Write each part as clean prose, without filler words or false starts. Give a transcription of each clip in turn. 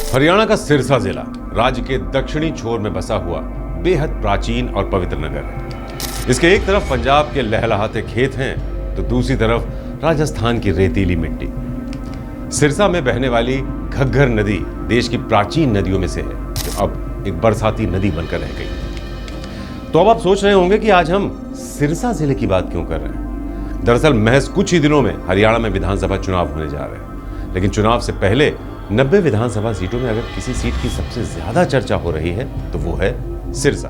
हरियाणा का सिरसा जिला राज्य के दक्षिणी छोर में बसा हुआ बेहद प्राचीन और पवित्र नगर है। इसके एक तरफ पंजाब के लहलहाते खेत हैं तो दूसरी तरफ राजस्थान की रेतीली मिट्टी। सिरसा में बहने वाली घग्गर नदी देश की प्राचीन नदियों में से है जो अब एक बरसाती नदी बनकर रह गई। तो अब आप सोच रहे होंगे कि आज हम सिरसा जिले की बात क्यों कर रहे हैं। दरअसल महज कुछ ही दिनों में हरियाणा में विधानसभा चुनाव होने जा रहे हैं, लेकिन चुनाव से पहले 90 विधानसभा सीटों में अगर किसी सीट की सबसे ज्यादा चर्चा हो रही है तो वो है सिरसा।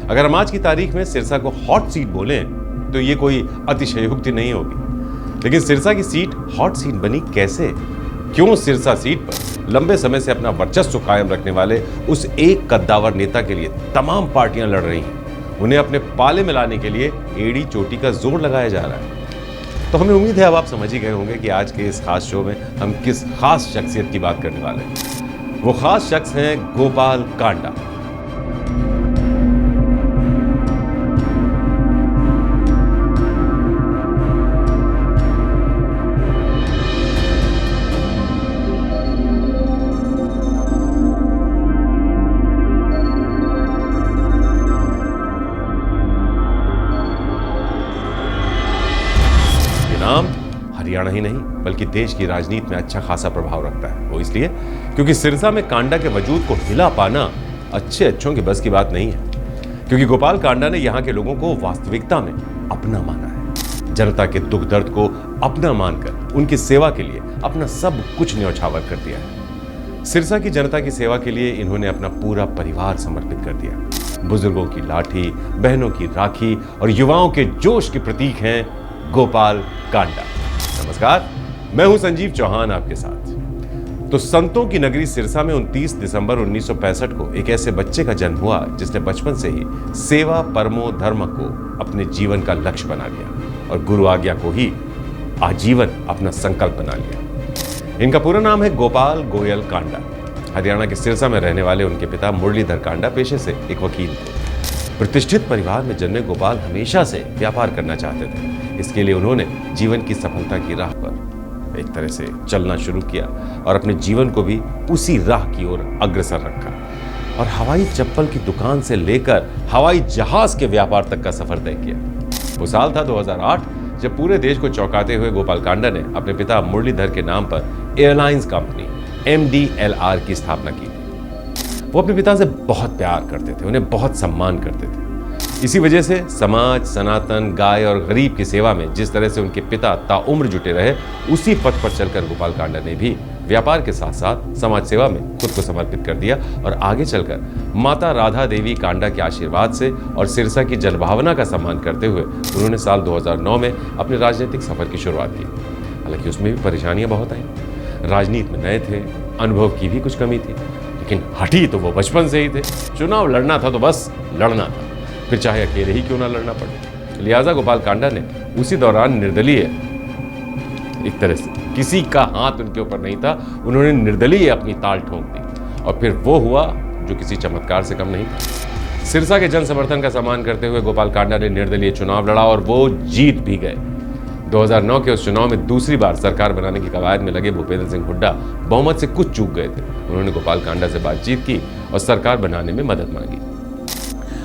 अगर हम आज की तारीख में सिरसा को हॉट सीट बोलें तो ये कोई अतिशयोक्ति नहीं होगी। लेकिन सिरसा की सीट हॉट सीट बनी कैसे? क्यों सिरसा सीट पर लंबे समय से अपना वर्चस्व कायम रखने वाले उस एक कद्दावर नेता के लिए तमाम पार्टियां लड़ रही हैं, उन्हें अपने पाले में लाने के लिए एड़ी चोटी का जोर लगाया जा रहा है। तो हमें उम्मीद है अब आप समझ ही गए होंगे कि आज के इस खास शो में हम किस खास शख्सियत की बात करने वाले हैं। वो खास शख्स हैं गोपाल कांडा। नाम हरियाणा ही नहीं बल्कि देश की राजनीति में अच्छा खासा प्रभाव रखता है। वो इसलिए क्योंकि सिरसा में कांडा के वजूद को हिला पाना अच्छों की बस की बात नहीं है। क्योंकि गोपाल कांडा ने यहाँ के लोगों को वास्तविकता में अपना माना है। जनता के दुख दर्द को अपना मानकर उनकी सेवा के लिए अपना सब कुछ न्यौछावर कर दिया है। सिरसा की जनता की सेवा के लिए इन्होंने अपना पूरा परिवार समर्पित कर दिया। बुजुर्गों की लाठी, बहनों की राखी और युवाओं के जोश के प्रतीक हैं गोपाल कांडा। नमस्कार, मैं हूं संजीव चौहान आपके साथ। तो संतों की नगरी सिरसा में 29 दिसंबर 1965 को एक ऐसे बच्चे का जन्म हुआ जिसने बचपन से ही सेवा परमो धर्म को अपने जीवन का लक्ष्य बना लिया और गुरु आज्ञा को ही आजीवन अपना संकल्प बना लिया। इनका पूरा नाम है गोपाल गोयल कांडा। हरियाणा के सिरसा में रहने वाले उनके पिता मुरलीधर कांडा पेशे से एक वकील थे। प्रतिष्ठित परिवार में जन्मे गोपाल हमेशा से व्यापार करना चाहते थे। इसके लिए उन्होंने जीवन की सफलता की राह पर एक तरह से चलना शुरू किया और अपने जीवन को भी उसी राह की ओर अग्रसर रखा और हवाई चप्पल की दुकान से लेकर हवाई जहाज के व्यापार तक का सफर तय किया। वो साल था 2008 जब पूरे देश को चौंकाते हुए गोपाल कांडा ने अपने पिता मुरलीधर के नाम पर एयरलाइंस कंपनी MDLR की स्थापना की थी। वो अपने पिता से बहुत प्यार करते थे, उन्हें बहुत सम्मान करते थे। इसी वजह से समाज, सनातन, गाय और गरीब की सेवा में जिस तरह से उनके पिता ताउम्र जुटे रहे, उसी पथ पर चलकर गोपाल कांडा ने भी व्यापार के साथ साथ समाज सेवा में खुद को समर्पित कर दिया और आगे चलकर माता राधा देवी कांडा के आशीर्वाद से और सिरसा की जनभावना का सम्मान करते हुए उन्होंने साल 2009 में अपने राजनीतिक सफर की शुरुआत की। हालांकि उसमें भी परेशानियां बहुत आई। राजनीति में नए थे, अनुभव की भी कुछ कमी थी, लेकिन हटी तो वो बचपन से ही थे। चुनाव लड़ना था तो बस लड़ना था, फिर चाहे अकेले ही क्यों ना लड़ना पड़े। लिहाजा गोपाल कांडा ने उसी दौरान निर्दलीय, एक तरह से किसी का हाथ उनके ऊपर नहीं था, उन्होंने निर्दलीय अपनी ताल ठोक दी और फिर वो हुआ जो किसी चमत्कार से कम नहीं था। सिरसा के जन समर्थन का सम्मान करते हुए गोपाल कांडा ने निर्दलीय चुनाव लड़ा और वो जीत भी गए। 2009 के उस चुनाव में दूसरी बार सरकार बनाने की कवायद में लगे भूपेंद्र सिंह हुड्डा बहुमत से कुछ चूक गए थे। उन्होंने गोपाल कांडा से बातचीत की और सरकार बनाने में मदद मांगी।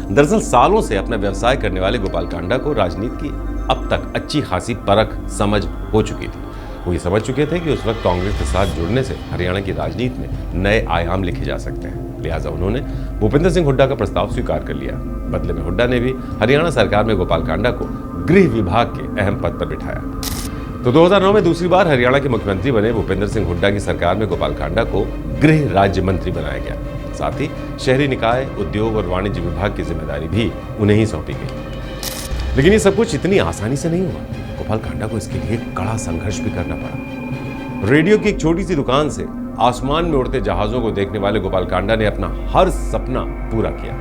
दरअसल सालों से अपना व्यवसाय करने वाले गोपाल कांडा को राजनीति की अब तक अच्छी खासी परख समझ हो चुकी थी। वो ये समझ चुके थे कि उस वक्त कांग्रेस के साथ जुड़ने से हरियाणा की राजनीति में नए आयाम लिखे जा सकते हैं। लिहाजा उन्होंने भूपेंद्र सिंह हुड्डा का प्रस्ताव स्वीकार कर लिया। बदले में हुड्डा ने भी हरियाणा सरकार में गोपाल कांडा को गृह विभाग के अहम पद पर बिठाया। तो 2009 में दूसरी बार हरियाणा के मुख्यमंत्री बने भूपेंद्र सिंह हुड्डा की सरकार में गोपाल कांडा को गृह राज्य मंत्री बनाया गया। साथ ही शहरी निकाय, उद्योग और वाणिज्य विभाग की जिम्मेदारी भी उन्हें ही सौंपी गई। लेकिन ये सब कुछ इतनी आसानी से नहीं हुआ। गोपाल कांडा को इसके लिए कड़ा संघर्ष भी करना पड़ा। रेडियो की एक छोटी सी दुकान से आसमान में उड़ते जहाजों को देखने वाले गोपाल कांडा ने अपना हर सपना पूरा किया।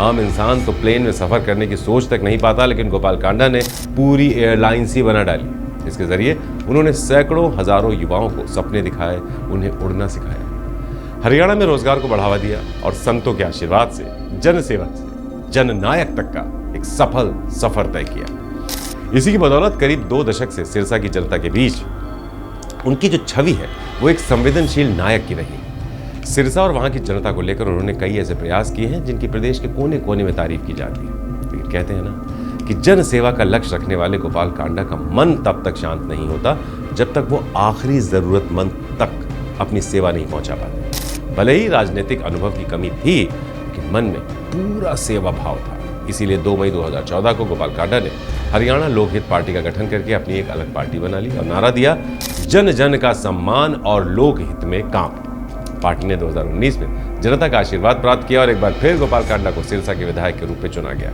आम इंसान तो प्लेन में सफर करने की सोच तक नहीं पाता, लेकिन गोपाल कांडा ने पूरी एयरलाइंस ही बना डाली। इसके जरिए उन्होंने सैकड़ों हजारों युवाओं को सपने दिखाए, उन्हें उड़ना सिखाया, हरियाणा में रोजगार को बढ़ावा दिया और संतों के आशीर्वाद से जनसेवक से जननायक तक का एक सफल सफर तय किया। इसी की बदौलत करीब 2 दशक से सिरसा की जनता के बीच उनकी जो छवि है वो एक संवेदनशील नायक की रही। सिरसा और वहां की जनता को लेकर उन्होंने कई ऐसे प्रयास किए हैं जिनकी प्रदेश के कोने कोने में तारीफ की जाती है। लेकिन कहते हैं ना कि जन सेवा का लक्ष्य रखने वाले गोपाल कांडा का मन तब तक शांत नहीं होता जब तक वो आखिरी जरूरतमंद तक अपनी सेवा नहीं पहुंचा पाते। भले ही राजनीतिक अनुभव की कमी थी, लेकिन मन में पूरा सेवा भाव था। इसीलिए 2 मई 2014 को गोपाल कांडा ने हरियाणा लोकहित पार्टी का गठन करके अपनी एक अलग पार्टी बना ली और नारा दिया, जन जन का सम्मान और लोकहित में काम। पार्टी ने 2019 में जनता का आशीर्वाद प्राप्त किया और एक बार फिर गोपाल कांडा को सिरसा के विधायक के रूप में चुना गया।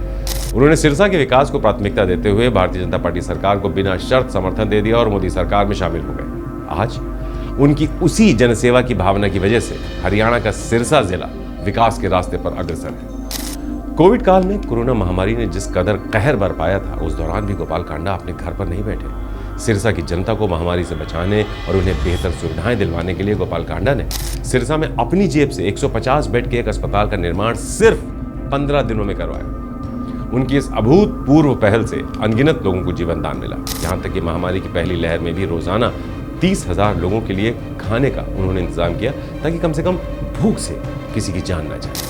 उन्होंने सिरसा के विकास को प्राथमिकता देते हुए भारतीय जनता पार्टी सरकार को बिना शर्त समर्थन दे दिया और मोदी सरकार में शामिल हो गए। आज उनकी उसी जनसेवा की भावना की वजह से हरियाणा का सिरसा जिला विकास के रास्ते पर अग्रसर है। कोविड काल में कोरोना महामारी ने जिस कदर कहर बरपाया था, उस दौरान भी गोपाल कांडा अपने घर पर नहीं बैठे। सिरसा की जनता को महामारी से बचाने और उन्हें बेहतर सुविधाएं दिलवाने के लिए गोपाल कांडा ने सिरसा में अपनी जेब से 150 बेड के एक अस्पताल का निर्माण सिर्फ 15 दिनों में करवाया। उनकी इस अभूतपूर्व पहल से अनगिनत लोगों को जीवन दान मिला। यहाँ तक कि महामारी की पहली लहर में भी रोजाना 30,000 लोगों के लिए खाने का उन्होंने इंतजाम किया ताकि कम से कम भूख से किसी की जान न जाए।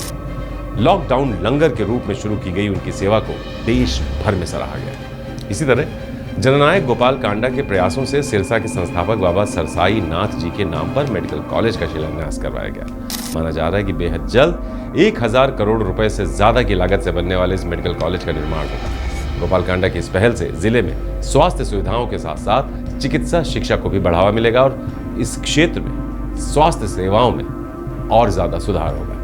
लॉकडाउन लंगर के रूप में शुरू की गई उनकी सेवा को देश भर में सराहा गया। इसी तरह जननायक गोपाल कांडा के प्रयासों से सिरसा के संस्थापक बाबा सरसाई नाथ जी के नाम पर मेडिकल कॉलेज का शिलान्यास करवाया गया। माना जा रहा है कि बेहद जल्द 1000 करोड़ रुपए से ज्यादा की लागत से बनने वाले इस मेडिकल कॉलेज का निर्माण होगा। गोपाल कांडा की इस पहल से जिले में स्वास्थ्य सुविधाओं के साथ साथ चिकित्सा शिक्षा को भी बढ़ावा मिलेगा और इस क्षेत्र में स्वास्थ्य सेवाओं में और ज्यादा सुधार होगा।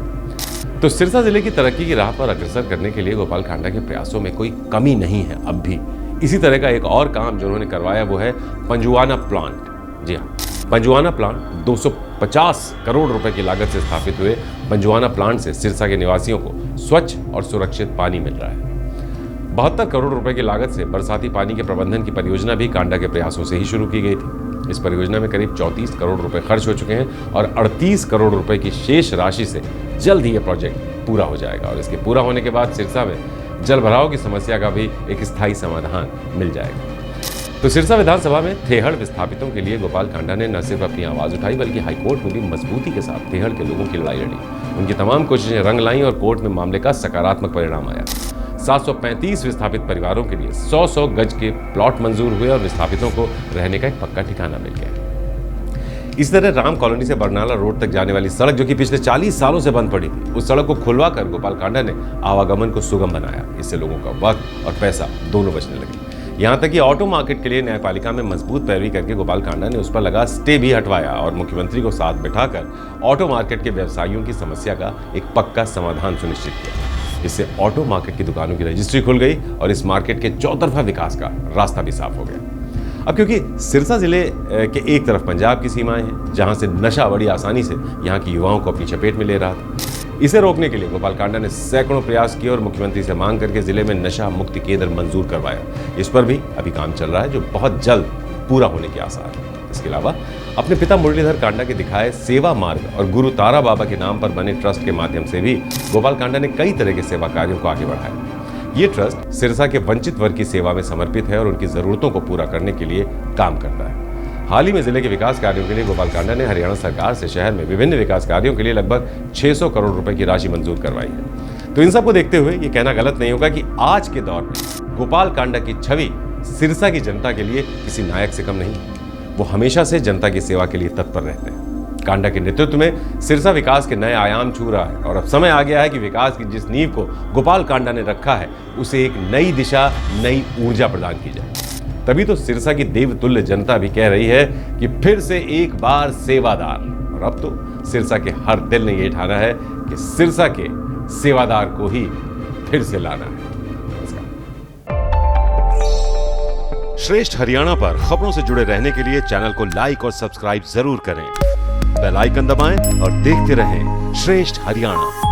तो सिरसा जिले की तरक्की की राह पर अग्रसर करने के लिए गोपाल कांडा के प्रयासों में कोई कमी नहीं है अब भी। इसी तरह का एक और काम जो उन्होंने करवाया वो है पंजुआना प्लांट। जी हाँ, पंजुआना प्लांट 250 करोड़ रुपए की लागत से स्थापित हुए पंजुआना प्लांट से सिरसा के निवासियों को स्वच्छ और सुरक्षित पानी मिल रहा है। 72 करोड़ रुपए की लागत से बरसाती पानी के प्रबंधन की परियोजना भी कांडा के प्रयासों से ही शुरू की गई थी। इस परियोजना में करीब 34 करोड़ रुपए खर्च हो चुके हैं और 38 करोड़ रुपए की शेष राशि से जल्द ही यह प्रोजेक्ट पूरा हो जाएगा और इसके पूरा होने के बाद सिरसा में जल भराव की समस्या का भी एक स्थायी समाधान मिल जाएगा। तो सिरसा विधानसभा में थेहड़ विस्थापितों के लिए गोपाल कांडा ने न सिर्फ अपनी आवाज उठाई बल्कि हाईकोर्ट में भी मजबूती के साथ थेहड़ के लोगों की लड़ाई लड़ी। उनकी तमाम कोशिशें रंग लाईं और कोर्ट में मामले का सकारात्मक परिणाम आया। 735 विस्थापित परिवारों के लिए 100 गज के प्लॉट मंजूर हुए और विस्थापितों को रहने का एक पक्का ठिकाना मिल गया। इस तरह राम कॉलोनी से बरनाला रोड तक जाने वाली सड़क जो कि पिछले 40 सालों से बंद पड़ी थी, उस सड़क को खुलवाकर गोपाल कांडा ने आवागमन को सुगम बनाया। इससे लोगों का वक्त और पैसा दोनों बचने लगे। यहाँ तक कि ऑटो मार्केट के लिए न्यायपालिका में मजबूत पैरवी करके गोपाल कांडा ने उस पर लगा स्टे भी हटवाया और मुख्यमंत्री को साथ बिठाकर ऑटो मार्केट के व्यवसायियों की समस्या का एक पक्का समाधान सुनिश्चित किया। इससे ऑटो मार्केट की दुकानों की रजिस्ट्री खुल गई और इस मार्केट के चौतरफा विकास का रास्ता भी साफ हो गया। अब क्योंकि सिरसा जिले के एक तरफ पंजाब की सीमाएं हैं, जहां से नशा बड़ी आसानी से यहां की युवाओं को अपनी चपेट में ले रहा था, इसे रोकने के लिए गोपाल कांडा ने सैकड़ों प्रयास किए और मुख्यमंत्री से मांग करके जिले में नशा मुक्ति केंद्र मंजूर करवाया। इस पर भी अभी काम चल रहा है जो बहुत जल्द पूरा होने के आसार है। इसके अलावा अपने पिता मुरलीधर कांडा के दिखाए सेवा मार्ग और गुरु तारा बाबा के नाम पर बने ट्रस्ट के माध्यम से भी गोपाल कांडा ने कई तरह के सेवा कार्यों को आगे बढ़ाया। ये ट्रस्ट सिरसा के वंचित वर्ग की सेवा में समर्पित है और उनकी जरूरतों को पूरा करने के लिए काम करता है। हाल ही में जिले के विकास कार्यों के लिए गोपाल कांडा ने हरियाणा सरकार से शहर में विभिन्न विकास कार्यों के लिए लगभग 600 करोड़ रुपए की राशि मंजूर करवाई है। तो इन सबको देखते हुए ये कहना गलत नहीं होगा कि आज के दौर में गोपाल कांडा की छवि सिरसा की जनता के लिए किसी नायक से कम नहीं। वो हमेशा से जनता की सेवा के लिए तत्पर रहते हैं। कांडा के नेतृत्व में सिरसा विकास के नए आयाम छू रहा है और अब समय आ गया है कि विकास की जिस नींव को गोपाल कांडा ने रखा है उसे एक नई दिशा, नई ऊर्जा प्रदान की जाए। तभी तो सिरसा की देवतुल्य जनता भी कह रही है कि फिर से एक बार सेवादार। और अब तो सिरसा के हर दिल ने यह ठाना है कि सिरसा के सेवादार को ही फिर से लाना है। श्रेष्ठ हरियाणा पर खबरों से जुड़े रहने के लिए चैनल को लाइक और सब्सक्राइब जरूर करें। बेल आइकन दबाएं और देखते रहें श्रेष्ठ हरियाणा।